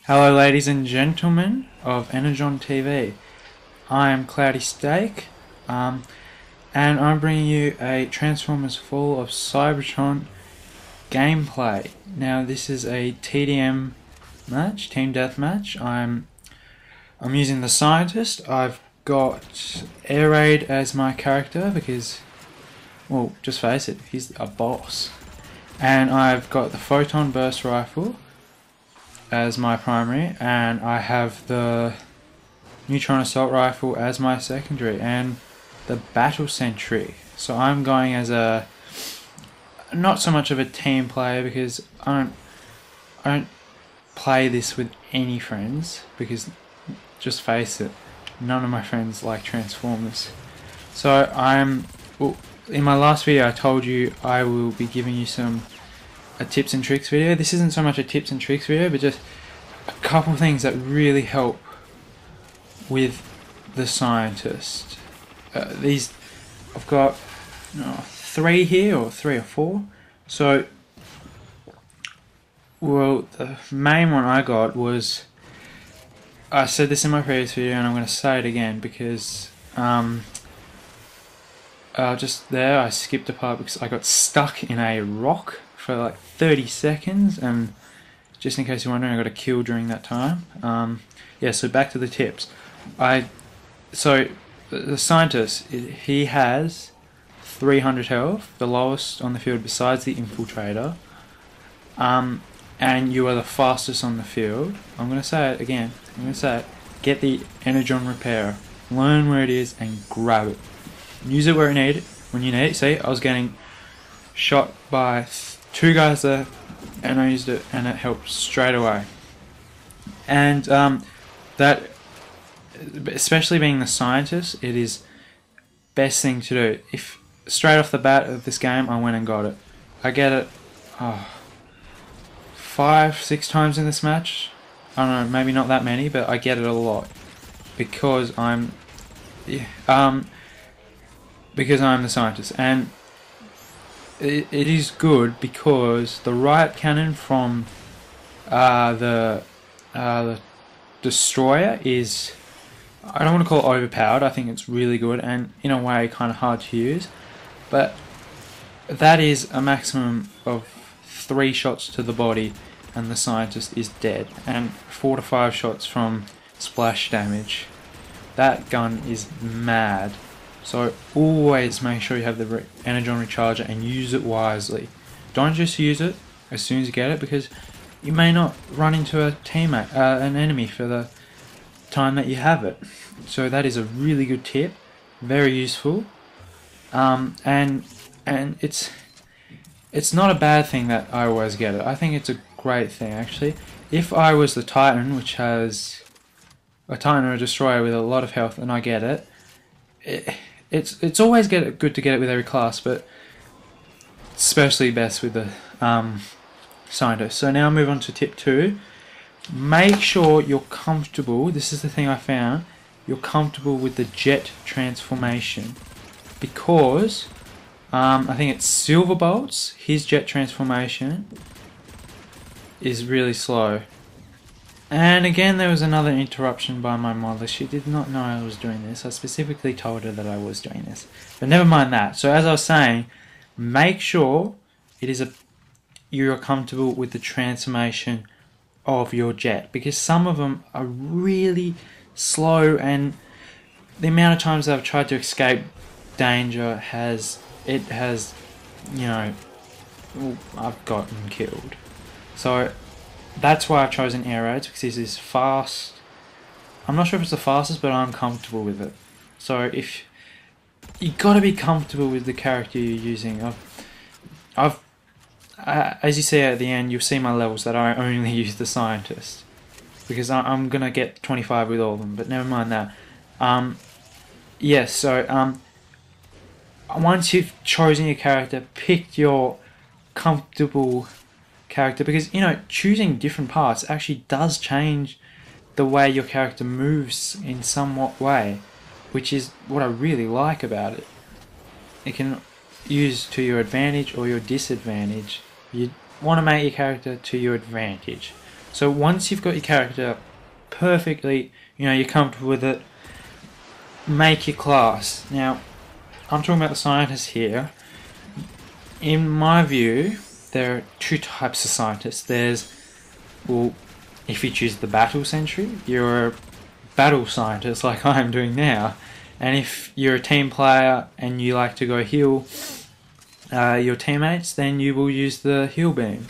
Hello ladies and gentlemen of Energon TV. I am CloudySteak, and I'm bringing you a Transformers full of Cybertron gameplay. Now this is a TDM match, team deathmatch. I'm using the scientist. I've got Air Raid as my character because, well, just face it, he's a boss. And I've got the Photon Burst Rifle as my primary, and I have the Neutron Assault Rifle as my secondary, and the Battle Sentry. So I'm going as a not so much of a team player because I don't play this with any friends because, just face it, none of my friends like Transformers. So well, in my last video I told you I will be giving you a tips and tricks video. This isn't so much a tips and tricks video, but just a couple things that really help with the scientist. I've got 3 here, or 3 or 4. So, well, the main one I got was, I said this in my previous video and I'm going to say it again because just there I skipped a part because I got stuck in a rock for like 30 seconds, and just in case you're wondering, I got a kill during that time. Yeah, so back to the tips. So the scientist, he has 300 health, the lowest on the field besides the infiltrator, and you are the fastest on the field. I'm going to say it again, get the Energon Repairer, learn where it is and grab it. Use it where you need it. See, I was getting shot by 2 guys there, and I used it, and it helped straight away. And that, especially being the scientist, it is best thing to do. If straight off the bat of this game, I went and got it. I get it 5-6 times in this match. I don't know, maybe not that many, but I get it a lot because I'm the scientist. And it is good because the riot cannon from the destroyer is, I don't want to call it overpowered. I think it's really good and in a way kind of hard to use, but that is a maximum of 3 shots to the body and the scientist is dead, and 4 to 5 shots from splash damage. That gun is mad. So always make sure you have the Energon Recharger and use it wisely. Don't just use it as soon as you get it, because you may not run into a teammate, an enemy for the time that you have it. So that is a really good tip, very useful, and it's not a bad thing that I always get it. I think it's a great thing actually. If I was the Titan, which has a Titan or a Destroyer with a lot of health, and I get it, it's always good to get it with every class, but especially best with the scientist. So now move on to tip 2. Make sure you're comfortable. This is the thing I found. You're comfortable with the jet transformation, because I think it's Silverbolt's, his jet transformation is really slow. And again, there was another interruption by my modeler. She did not know I was doing this. I specifically told her that I was doing this. But never mind that. So as I was saying, make sure you're comfortable with the transformation of your jet, because some of them are really slow, and the amount of times I've tried to escape danger has, I've gotten killed. So that's why I've chosen Air Raids, because this is fast. I'm not sure if it's the fastest, but I'm comfortable with it. So if you gotta be comfortable with the character you're using. As you see at the end, you'll see my levels that I only use the scientist, because I'm gonna get 25 with all of them. But never mind that. Yes. So once you've chosen your character, pick your comfortable character, because choosing different parts actually does change the way your character moves in somewhat way, which is what I really like about it. It can use to your advantage or your disadvantage. You want to make your character to your advantage. So once you've got your character perfectly, you're comfortable with it, make your class. Now, I'm talking about the scientists here. In my view, there are two types of scientists. There's, well, if you choose the battle sentry, you're a battle scientist like I'm doing now. And if you're a team player and you like to go heal your teammates, then you will use the heal beam.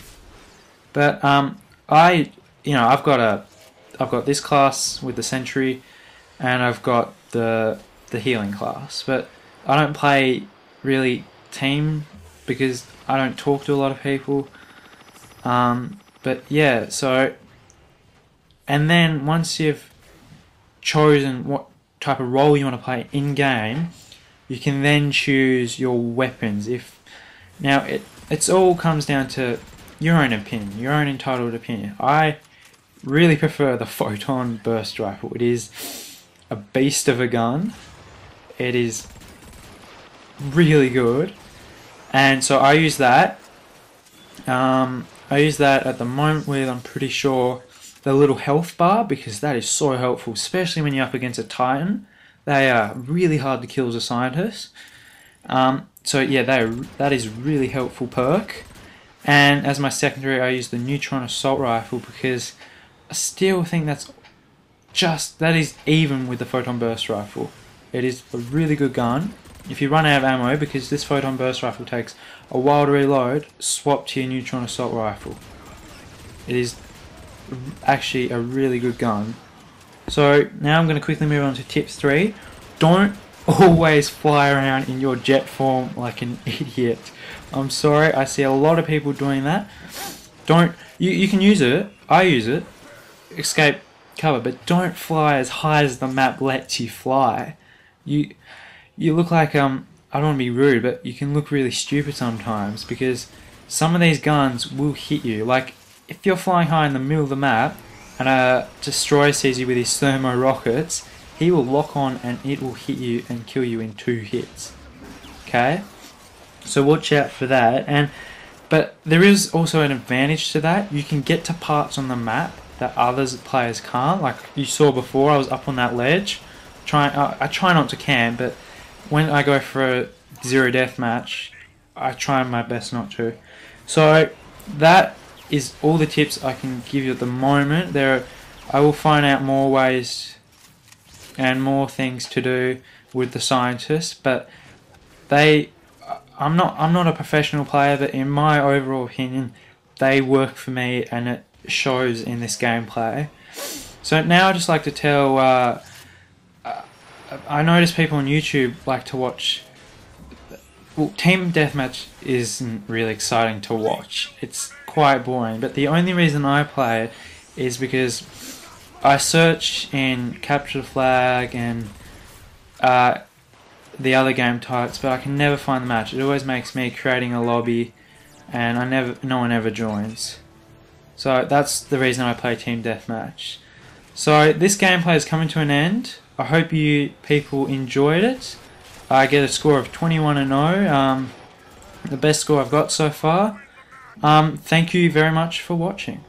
But I've got this class with the sentry, and I've got the healing class. But I don't play really team because I don't talk to a lot of people. But yeah, so, and then once you've chosen what type of role you want to play in game, you can then choose your weapons. Now it's all comes down to your own opinion, your own entitled opinion. I really prefer the photon burst rifle. It is a beast of a gun. It is really good, and so I use that. I use that at the moment with, I'm pretty sure, the little health bar, because that is so helpful, especially when you're up against a Titan. They are really hard to kill as a scientist. So yeah, that is really helpful perk. And as my secondary, I use the neutron assault rifle because I still think that is even with the photon burst rifle. It is a really good gun. If you run out of ammo, because this photon burst rifle takes a while to reload, swap to your neutron assault rifle. It is actually a really good gun. So now I'm going to quickly move on to tip 3. Don't always fly around in your jet form like an idiot. I'm sorry, I see a lot of people doing that. You can use it, I use it, escape cover, but don't fly as high as the map lets you fly. You look like, I don't want to be rude, but you can look really stupid sometimes, because some of these guns will hit you. Like, if you're flying high in the middle of the map, and a destroyer sees you with his thermo rockets, he will lock on and it will hit you and kill you in 2 hits. Okay? So watch out for that. But there is also an advantage to that. You can get to parts on the map that others players can't. Like you saw before, I was up on that ledge. I try not to camp, but when I go for a 0 death match, I try my best not to. So that is all the tips I can give you at the moment. I will find out more ways and more things to do with the scientists, but I'm not a professional player, but in my overall opinion, they work for me, and it shows in this gameplay. So now I'd just like to tell, I notice people on YouTube like to watch, well, team deathmatch isn't really exciting to watch. It's quite boring, but the only reason I play it is because I search in capture the flag and the other game types, but I can never find the match. It always makes me creating a lobby, and no one ever joins. So that's the reason I play team deathmatch. So this gameplay is coming to an end. I hope you people enjoyed it. I get a score of 21-0, the best score I've got so far. Thank you very much for watching.